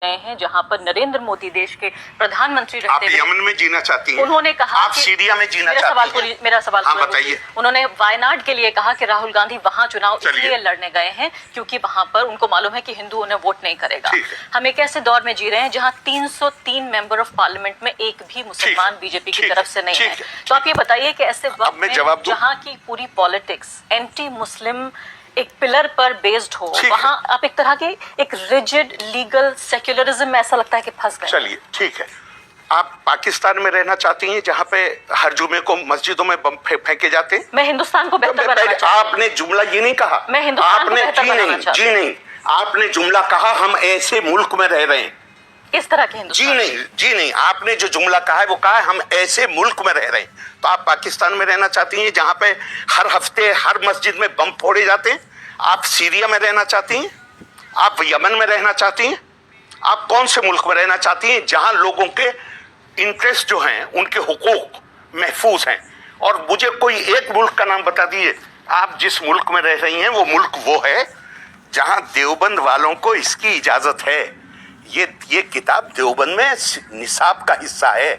गए हैं जहां पर नरेंद्र मोदी देश के प्रधानमंत्री रहते आप हुए यमन में जीना चाहती हैं? उन्होंने कहा आप कि सीरिया में जीना चाहती हैं? मेरा सवाल हाँ, पूरा बताइए। कीजिए। उन्होंने वायनाड के लिए कहा कि राहुल गांधी वहां चुनाव चलिए। इसलिए लड़ने गए हैं क्योंकि वहां पर उनको मालूम है कि हिंदू उन्हें वोट नहीं करेगा। ठीक है। हम एक ऐसे दौर में जी रहे हैं जहां 303 मेंबर ऑफ पार्लियामेंट में एक भी मुसलमान बीजेपी की ठीक तरफ है, से नहीं ठीक है। है, तो आप ये बताइए कि ऐसे अब वक्त मैं में जवाब दूं? जहां की पूरी पॉलिटिक्स एंटी मुस्लिम एक पिलर पर बेस्ड हो, ठीक है। वहां आप एक तरह के एक रिजिड लीगल सेक्युलरिज्म में ऐसा लगता है कि फंस गए। चलिए ठीक है। आप पाकिस्तान में रहना चाहती हैं जहां पे हर जुमे को मस्जिदों में बम फेंके जाते हैं? मैं हिंदुस्तान को बेहतर बनाना पहले चाहती हूं। आपने जुमला ये नहीं कहा। मैं हिंदुस्तान को आपने बेहतर बनाना चाहती जी नहीं, आपने जुमला कहा हम ऐसे मुल्क में रह रहे हैं। किस तरह के हिंदुस्तान? जी नहीं, आपने जो जुमला कहा है वो कहा है हम ऐसे मुल्क में रह रहे हैं। तो आप पाकिस्तान में रहना चाहती हैं जहां पे हर हफ्ते हर मस्जिद में बम फोड़े जाते हैं? आप सीरिया में रहना चाहती हैं? आप यमन में रहना चाहती हैं? आप कौन से मुल्क में रहना चाहती हैं जहां लोगों के इंटरेस्ट जो हैं, उनके हुकूक महफूज हैं? और मुझे कोई एक मुल्क का नाम बता दीजिए। आप जिस मुल्क में रह रही हैं वो मुल्क वो है जहां देवबंद वालों को इसकी इजाजत है। ये किताब देवबंद में निसाब का हिस्सा है,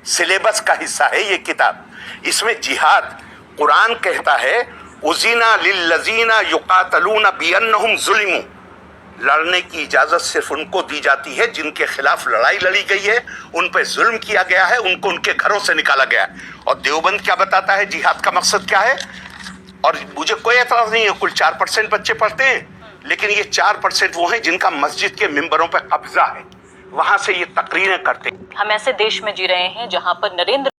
सिलेबस का हिस्सा है ये किताब। इसमें जिहाद, कुरान कहता है उज़ीना लिल्लज़ीना युक़ातलूना बिअन्नहुम ज़ुलिमू, लड़ने की इजाजत सिर्फ उनको दी जाती है जिनके खिलाफ लड़ाई लड़ी गई है, उन पर जुल्म किया गया है, उनको उनके घरों से निकाला गया है। और देवबंद क्या बताता है जिहाद का मकसद क्या है? और मुझे कोई एतराज नहीं है, कुल 4% बच्चे पढ़ते हैं, लेकिन ये 4% वो हैं जिनका मस्जिद के मिंबरों पर कब्जा है, वहां से ये तकरीरें करते हैं। हम ऐसे देश में जी रहे हैं जहां पर नरेंद्र